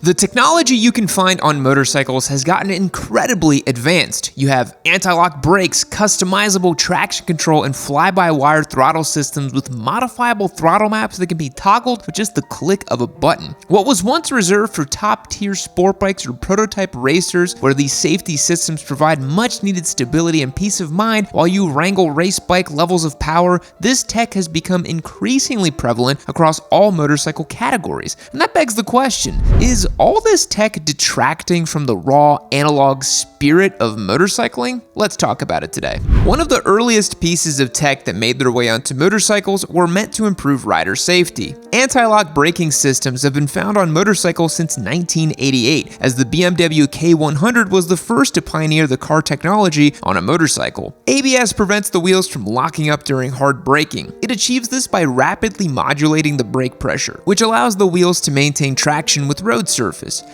The technology you can find on motorcycles has gotten incredibly advanced. You have anti-lock brakes, customizable traction control, and fly-by-wire throttle systems with modifiable throttle maps that can be toggled with just the click of a button. What was once reserved for top-tier sport bikes or prototype racers, where these safety systems provide much-needed stability and peace of mind while you wrangle race bike levels of power, this tech has become increasingly prevalent across all motorcycle categories. And that begs the question, is all this tech detracting from the raw analog spirit of motorcycling? Let's talk about it today. One of the earliest pieces of tech that made their way onto motorcycles were meant to improve rider safety. Anti-lock braking systems have been found on motorcycles since 1988, as the BMW K100 was the first to pioneer the car technology on a motorcycle. ABS prevents the wheels from locking up during hard braking. It achieves this by rapidly modulating the brake pressure, which allows the wheels to maintain traction with road surface.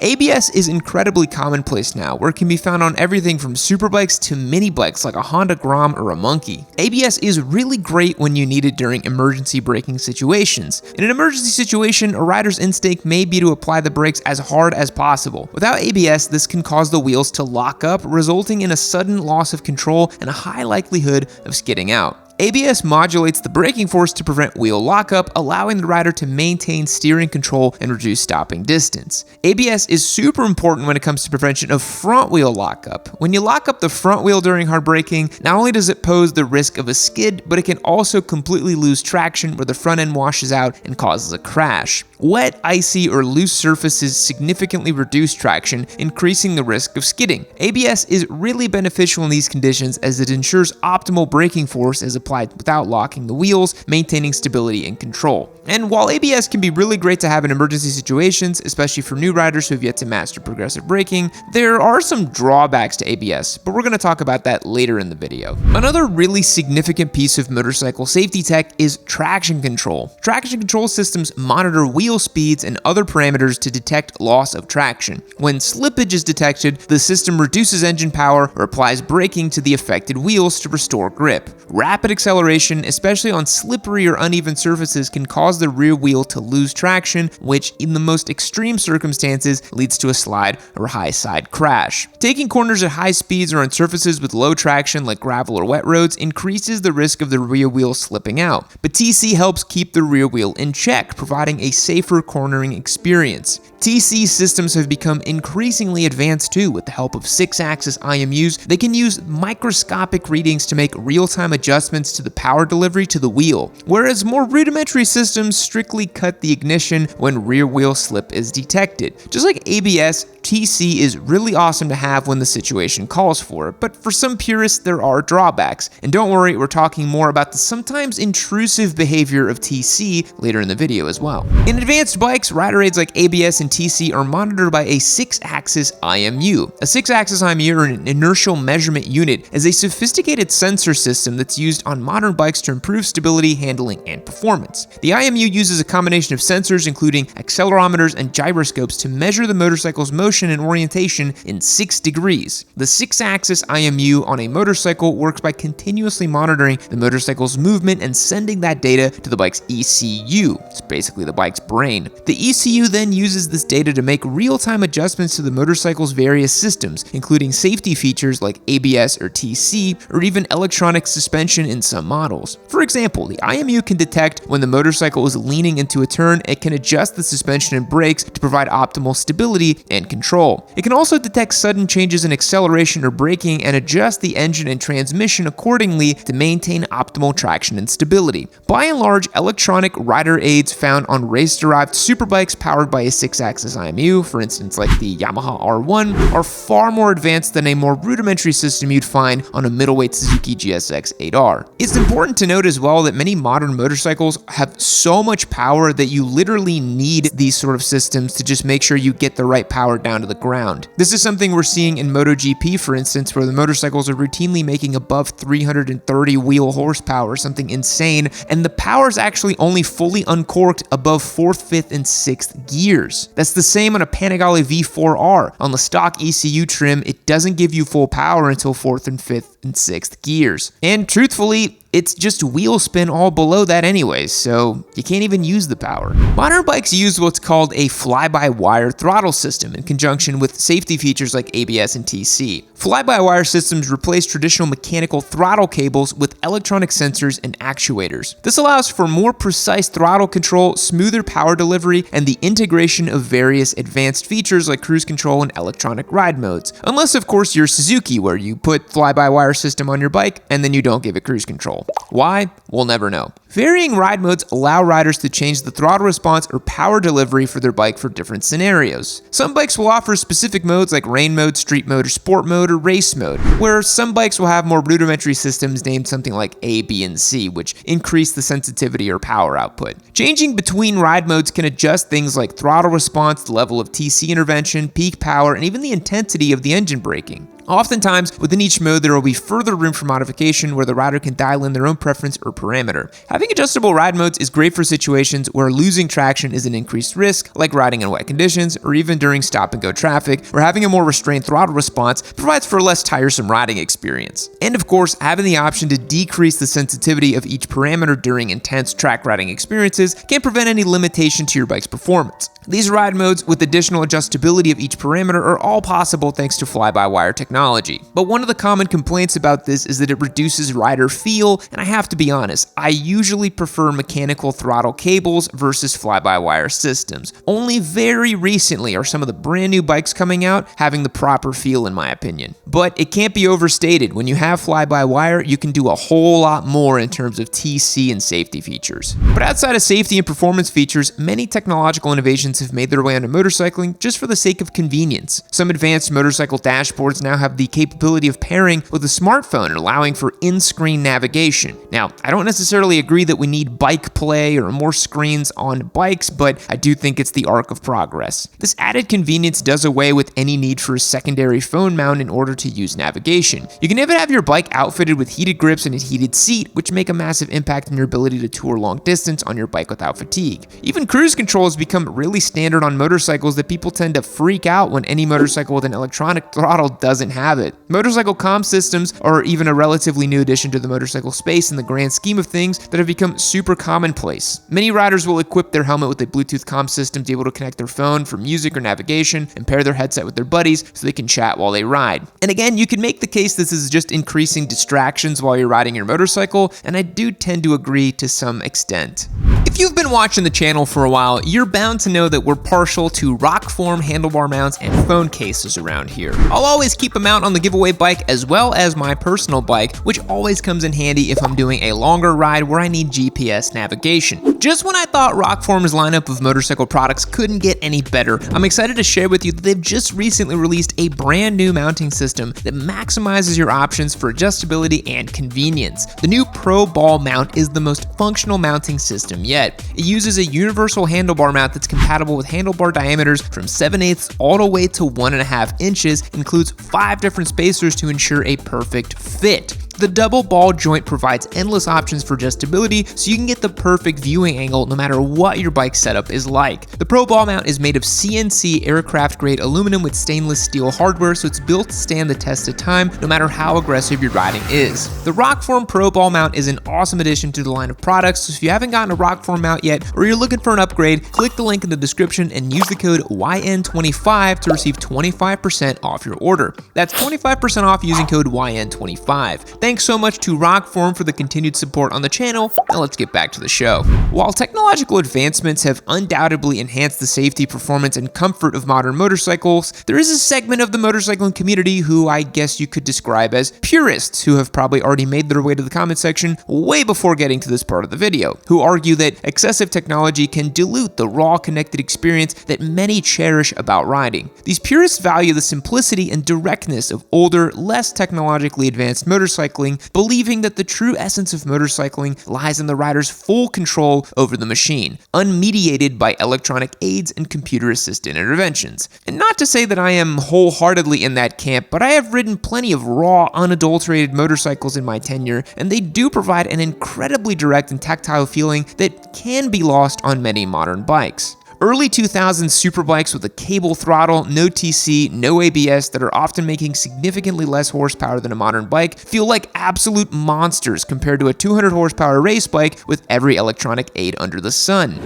ABS is incredibly commonplace now, where it can be found on everything from superbikes to mini bikes like a Honda Grom or a Monkey. ABS is really great when you need it during emergency braking situations. In an emergency situation, a rider's instinct may be to apply the brakes as hard as possible. Without ABS, this can cause the wheels to lock up, resulting in a sudden loss of control and a high likelihood of skidding out. ABS modulates the braking force to prevent wheel lockup, allowing the rider to maintain steering control and reduce stopping distance. ABS is super important when it comes to prevention of front wheel lockup. When you lock up the front wheel during hard braking, not only does it pose the risk of a skid, but it can also completely lose traction where the front end washes out and causes a crash. Wet, icy, or loose surfaces significantly reduce traction, increasing the risk of skidding. ABS is really beneficial in these conditions as it ensures optimal braking force is applied without locking the wheels, maintaining stability and control. And while ABS can be really great to have in emergency situations, especially for new riders who have yet to master progressive braking, there are some drawbacks to ABS, but we're going to talk about that later in the video. Another really significant piece of motorcycle safety tech is traction control. Traction control systems monitor wheel speeds and other parameters to detect loss of traction. When slippage is detected, the system reduces engine power or applies braking to the affected wheels to restore grip. Rapid acceleration, especially on slippery or uneven surfaces, can cause the rear wheel to lose traction, which in the most extreme circumstances leads to a slide or high side crash. Taking corners at high speeds or on surfaces with low traction like gravel or wet roads increases the risk of the rear wheel slipping out, but TC helps keep the rear wheel in check, providing a safer cornering experience. TC systems have become increasingly advanced too. With the help of 6-axis IMUs, they can use microscopic readings to make real-time adjustments to the power delivery to the wheel, whereas more rudimentary systems strictly cut the ignition when rear wheel slip is detected. Just like ABS, TC is really awesome to have when the situation calls for it, but for some purists there are drawbacks. And don't worry, we're talking more about the sometimes intrusive behavior of TC later in the video as well. In advanced bikes, rider aids like ABS and TC are monitored by a 6-axis IMU. A 6-axis IMU, or an inertial measurement unit, is a sophisticated sensor system that's used on modern bikes to improve stability, handling, and performance. The IMU uses a combination of sensors including accelerometers and gyroscopes to measure the motorcycle's motion and orientation in 6 degrees. The 6-axis IMU on a motorcycle works by continuously monitoring the motorcycle's movement and sending that data to the bike's ECU. It's basically the bike's brain. The ECU then uses this data to make real-time adjustments to the motorcycle's various systems, including safety features like ABS or TC, or even electronic suspension in some models. For example, the IMU can detect when the motorcycle is leaning into a turn. It can adjust the suspension and brakes to provide optimal stability and control. It can also detect sudden changes in acceleration or braking and adjust the engine and transmission accordingly to maintain optimal traction and stability. By and large, electronic rider aids found on race-derived superbikes powered by a 6-axis IMU, for instance like the Yamaha R1, are far more advanced than a more rudimentary system you'd find on a middleweight Suzuki GSX 8R. It's important to note as well that many modern motorcycles have so much power that you literally need these sort of systems to just make sure you get the right power down to the ground. This is something we're seeing in MotoGP, for instance, where the motorcycles are routinely making above 330 wheel horsepower, something insane, and the power is actually only fully uncorked above 4th, 5th, and 6th gears. That's the same on a Panigale V4R. On the stock ECU trim, it doesn't give you full power until 4th and 5th and 6th gears. And truthfully, it's just wheel spin all below that anyways, so you can't even use the power. Modern bikes use what's called a fly-by-wire throttle system in conjunction with safety features like ABS and TC. Fly-by-wire systems replace traditional mechanical throttle cables with electronic sensors and actuators. This allows for more precise throttle control, smoother power delivery, and the integration of various advanced features like cruise control and electronic ride modes. Unless, of course, you're Suzuki, where you put fly-by-wire system on your bike and then you don't give it cruise control. Why? We'll never know. Varying ride modes allow riders to change the throttle response or power delivery for their bike for different scenarios. Some bikes will offer specific modes like rain mode, street mode, or sport mode, or race mode, where some bikes will have more rudimentary systems named something like A, B, and C, which increase the sensitivity or power output. Changing between ride modes can adjust things like throttle response, the level of TC intervention, peak power, and even the intensity of the engine braking. Oftentimes, within each mode, there will be further room for modification where the rider can dial in their own preference or parameter. Having adjustable ride modes is great for situations where losing traction is an increased risk, like riding in wet conditions, or even during stop-and-go traffic, where having a more restrained throttle response provides for a less tiresome riding experience. And of course, having the option to decrease the sensitivity of each parameter during intense track riding experiences can prevent any limitation to your bike's performance. These ride modes, with additional adjustability of each parameter, are all possible thanks to fly-by-wire technology. But one of the common complaints about this is that it reduces rider feel, and I have to be honest, I usually prefer mechanical throttle cables versus fly-by-wire systems. Only very recently are some of the brand new bikes coming out having the proper feel in my opinion. But it can't be overstated, when you have fly-by-wire, you can do a whole lot more in terms of TC and safety features. But outside of safety and performance features, many technological innovations have made their way onto motorcycling just for the sake of convenience. Some advanced motorcycle dashboards now have the capability of pairing with a smartphone, allowing for in-screen navigation. Now, I don't necessarily agree that we need bike play or more screens on bikes, but I do think it's the arc of progress. This added convenience does away with any need for a secondary phone mount in order to use navigation. You can even have your bike outfitted with heated grips and a heated seat, which make a massive impact in your ability to tour long distance on your bike without fatigue. Even cruise control has become really standard on motorcycles that people tend to freak out when any motorcycle with an electronic throttle doesn't have it. Motorcycle comm systems are even a relatively new addition to the motorcycle space in the grand scheme of things that have become super commonplace. Many riders will equip their helmet with a Bluetooth comm system to be able to connect their phone for music or navigation and pair their headset with their buddies so they can chat while they ride. And again, you can make the case this is just increasing distractions while you're riding your motorcycle, and I do tend to agree to some extent. If you've been watching the channel for a while, you're bound to know that we're partial to rock form handlebar mounts and phone cases around here. I'll always keep a mount on the giveaway bike as well as my personal bike, which always comes in handy if I'm doing a longer ride where I need GPS navigation. Just when I thought Rockform's lineup of motorcycle products couldn't get any better, I'm excited to share with you that they've just recently released a brand new mounting system that maximizes your options for adjustability and convenience. The new Pro Ball mount is the most functional mounting system yet. It uses a universal handlebar mount that's compatible with handlebar diameters from 7/8 all the way to 1.5 inches, includes 5 different spacers to ensure a perfect fit. The double ball joint provides endless options for adjustability, so you can get the perfect viewing angle no matter what your bike setup is like. The Pro Ball mount is made of CNC aircraft grade aluminum with stainless steel hardware, so it's built to stand the test of time no matter how aggressive your riding is. The Rockform Pro Ball mount is an awesome addition to the line of products, so if you haven't gotten a Rockform mount yet or you're looking for an upgrade, click the link in the description and use the code YN25 to receive 25% off your order. That's 25% off using code YN25. Thanks so much to Rockform for the continued support on the channel. Now let's get back to the show. While technological advancements have undoubtedly enhanced the safety, performance, and comfort of modern motorcycles, there is a segment of the motorcycling community who I guess you could describe as purists, who have probably already made their way to the comment section way before getting to this part of the video, who argue that excessive technology can dilute the raw connected experience that many cherish about riding. These purists value the simplicity and directness of older, less technologically advanced motorcycling, believing that the true essence of motorcycling lies in the rider's full control over the machine, unmediated by electronic aids and computer-assisted interventions. And not to say that I am wholeheartedly in that camp, but I have ridden plenty of raw, unadulterated motorcycles in my tenure, and they do provide an incredibly direct and tactile feeling that can be lost on many modern bikes. Early 2000s superbikes with a cable throttle, no TC, no ABS that are often making significantly less horsepower than a modern bike feel like absolute monsters compared to a 200 horsepower race bike with every electronic aid under the sun.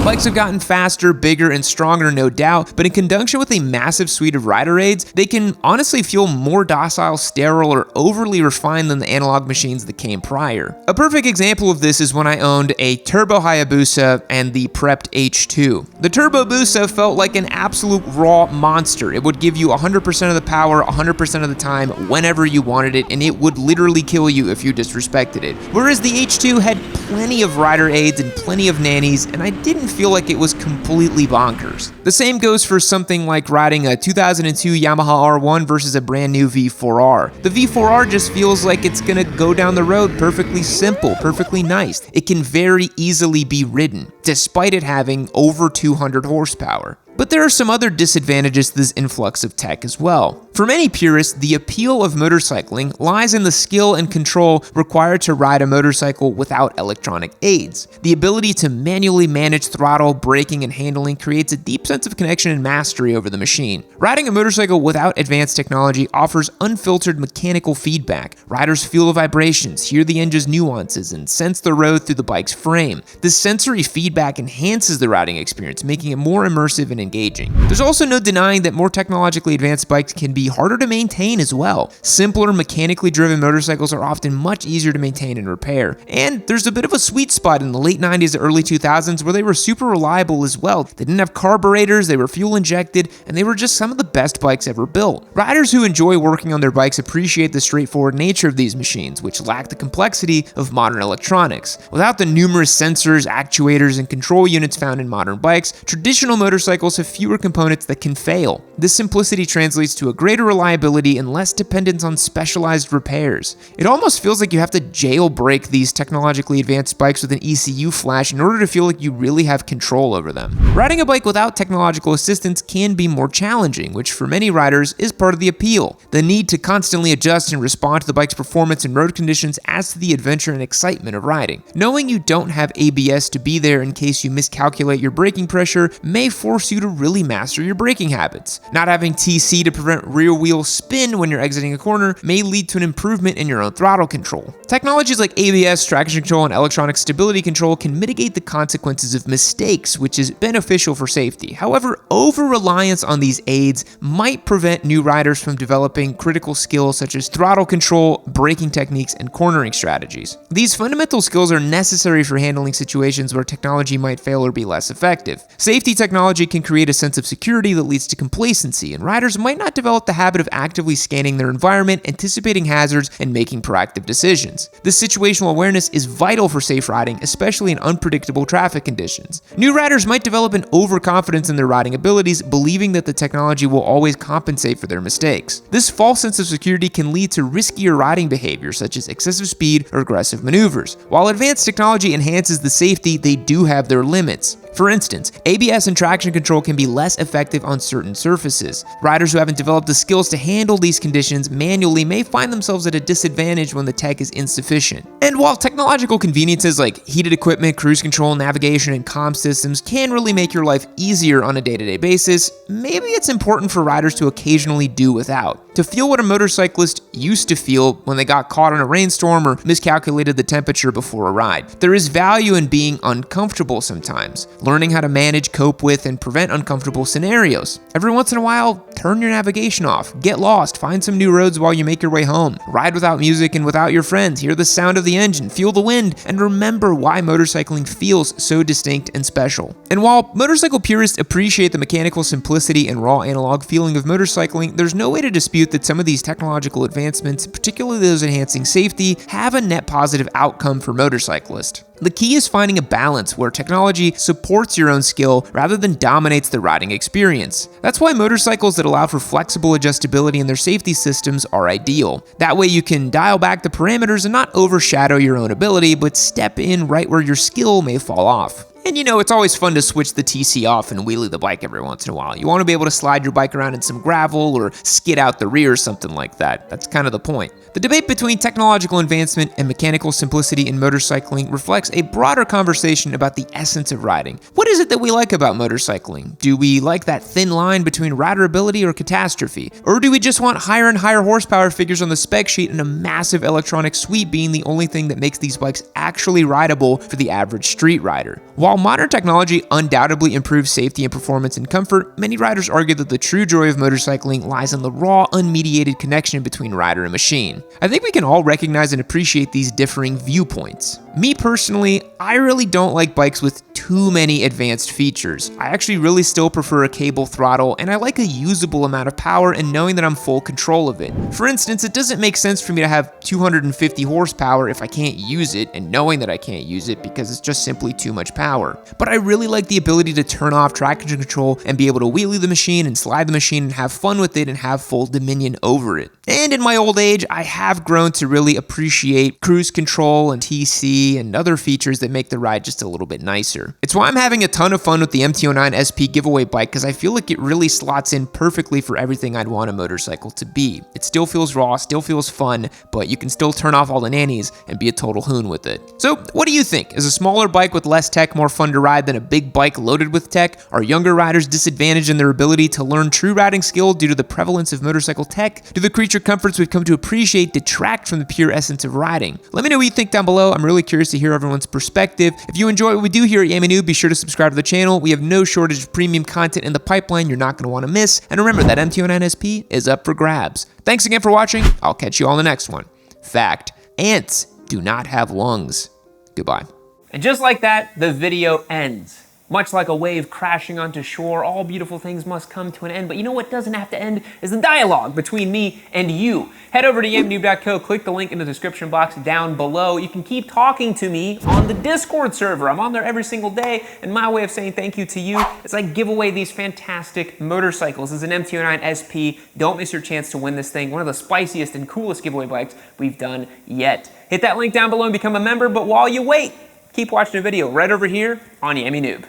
Bikes have gotten faster, bigger, and stronger, no doubt, but in conjunction with a massive suite of rider aids, they can honestly feel more docile, sterile, or overly refined than the analog machines that came prior. A perfect example of this is when I owned a Turbo Hayabusa and the prepped H2. The Turbo Busa felt like an absolute raw monster. It would give you 100% of the power, 100% of the time, whenever you wanted it, and it would literally kill you if you disrespected it. Whereas the H2 had plenty of rider aids and plenty of nannies, and I didn't feel like it was completely bonkers. The same goes for something like riding a 2002 Yamaha R1 versus a brand new V4R. The V4R just feels like it's gonna go down the road perfectly simple, perfectly nice. It can very easily be ridden, despite it having over 200 horsepower. But there are some other disadvantages to this influx of tech as well. For many purists, the appeal of motorcycling lies in the skill and control required to ride a motorcycle without electronic aids. The ability to manually manage throttle, braking, and handling creates a deep sense of connection and mastery over the machine. Riding a motorcycle without advanced technology offers unfiltered mechanical feedback. Riders feel the vibrations, hear the engine's nuances, and sense the road through the bike's frame. This sensory feedback enhances the riding experience, making it more immersive and engaging. There's also no denying that more technologically advanced bikes can be harder to maintain as well. Simpler, mechanically driven motorcycles are often much easier to maintain and repair. And there's a bit of a sweet spot in the late 90s to early 2000s where they were super reliable as well. They didn't have carburetors, they were fuel injected, and they were just some of the best bikes ever built. Riders who enjoy working on their bikes appreciate the straightforward nature of these machines, which lack the complexity of modern electronics. Without the numerous sensors, actuators, and control units found in modern bikes, traditional motorcycles have fewer components that can fail. This simplicity translates to a greater reliability and less dependence on specialized repairs. It almost feels like you have to jailbreak these technologically advanced bikes with an ECU flash in order to feel like you really have control over them. Riding a bike without technological assistance can be more challenging, which for many riders is part of the appeal. The need to constantly adjust and respond to the bike's performance and road conditions adds to the adventure and excitement of riding. Knowing you don't have ABS to be there in case you miscalculate your braking pressure may force you to really master your braking habits. Not having TC to prevent rear wheel spin when you're exiting a corner may lead to an improvement in your own throttle control. Technologies like ABS, traction control, and electronic stability control can mitigate the consequences of mistakes, which is beneficial for safety. However, over-reliance on these aids might prevent new riders from developing critical skills such as throttle control, braking techniques, and cornering strategies. These fundamental skills are necessary for handling situations where technology might fail or be less effective. Safety technology can create a sense of security that leads to complacency, and riders might not develop the habit of actively scanning their environment, anticipating hazards, and making proactive decisions. This situational awareness is vital for safe riding, especially in unpredictable traffic conditions. New riders might develop an overconfidence in their riding abilities, believing that the technology will always compensate for their mistakes. This false sense of security can lead to riskier riding behavior, such as excessive speed or aggressive maneuvers. While advanced technology enhances the safety, they do have their limits. For instance, ABS and traction control can be less effective on certain surfaces. Riders who haven't developed the skills to handle these conditions manually may find themselves at a disadvantage when the tech is insufficient. And while technological conveniences like heated equipment, cruise control, navigation, and comm systems can really make your life easier on a day-to-day basis, maybe it's important for riders to occasionally do without. To feel what a motorcyclist used to feel when they got caught in a rainstorm or miscalculated the temperature before a ride. There is value in being uncomfortable sometimes, learning how to manage, cope with, and prevent uncomfortable scenarios. Every once in a while, turn your navigation off, get lost, find some new roads while you make your way home, ride without music and without your friends, hear the sound of the engine, feel the wind, and remember why motorcycling feels so distinct and special. And while motorcycle purists appreciate the mechanical simplicity and raw analog feeling of motorcycling, there's no way to dispute that some of these technological advancements, particularly those enhancing safety, have a net positive outcome for motorcyclists. The key is finding a balance where technology supports your own skill rather than dominates the riding experience. That's why motorcycles that allow for flexible adjustability in their safety systems are ideal. That way you can dial back the parameters and not overshadow your own ability, but step in right where your skill may fall off. And you know, it's always fun to switch the TC off and wheelie the bike every once in a while. You want to be able to slide your bike around in some gravel or skid out the rear or something like that. That's kind of the point. The debate between technological advancement and mechanical simplicity in motorcycling reflects a broader conversation about the essence of riding. What is it that we like about motorcycling? Do we like that thin line between riderability or catastrophe? Or do we just want higher and higher horsepower figures on the spec sheet and a massive electronic suite being the only thing that makes these bikes actually rideable for the average street rider? While modern technology undoubtedly improves safety and performance and comfort, many riders argue that the true joy of motorcycling lies in the raw, unmediated connection between rider and machine. I think we can all recognize and appreciate these differing viewpoints. Me personally, I really don't like bikes with too many advanced features. I actually really still prefer a cable throttle, and I like a usable amount of power and knowing that I'm full control of it. For instance, it doesn't make sense for me to have 250 horsepower if I can't use it, and knowing that I can't use it because it's just simply too much power. But I really like the ability to turn off traction control and be able to wheelie the machine and slide the machine and have fun with it and have full dominion over it. And in my old age, I have grown to really appreciate cruise control and TC and other features that make the ride just a little bit nicer. It's why I'm having a ton of fun with the MT09 SP giveaway bike, because I feel like it really slots in perfectly for everything I'd want a motorcycle to be. It still feels raw, still feels fun, but you can still turn off all the nannies and be a total hoon with it. So what do you think? Is a smaller bike with less tech more fun to ride than a big bike loaded with tech? Are younger riders disadvantaged in their ability to learn true riding skill due to the prevalence of motorcycle tech? Do the creature comforts we've come to appreciate detract from the pure essence of riding? Let me know what you think down below. I'm really curious to hear everyone's perspective. If you enjoy what we do here at Yami Noob, be sure to subscribe to the channel. We have no shortage of premium content in the pipeline you're not going to want to miss. And remember that MT09 SP is up for grabs. Thanks again for watching. I'll catch you all in the next one. Fact: ants do not have lungs. Goodbye. And just like that, the video ends. Much like a wave crashing onto shore, all beautiful things must come to an end. But you know what doesn't have to end is the dialogue between me and you. Head over to yamanoob.co, click the link in the description box down below. You can keep talking to me on the Discord server. I'm on there every single day, and my way of saying thank you to you is I give away these fantastic motorcycles. This is an MT09 SP. Don't miss your chance to win this thing. One of the spiciest and coolest giveaway bikes we've done yet. Hit that link down below and become a member, but while you wait, keep watching the video right over here on Yami Noob.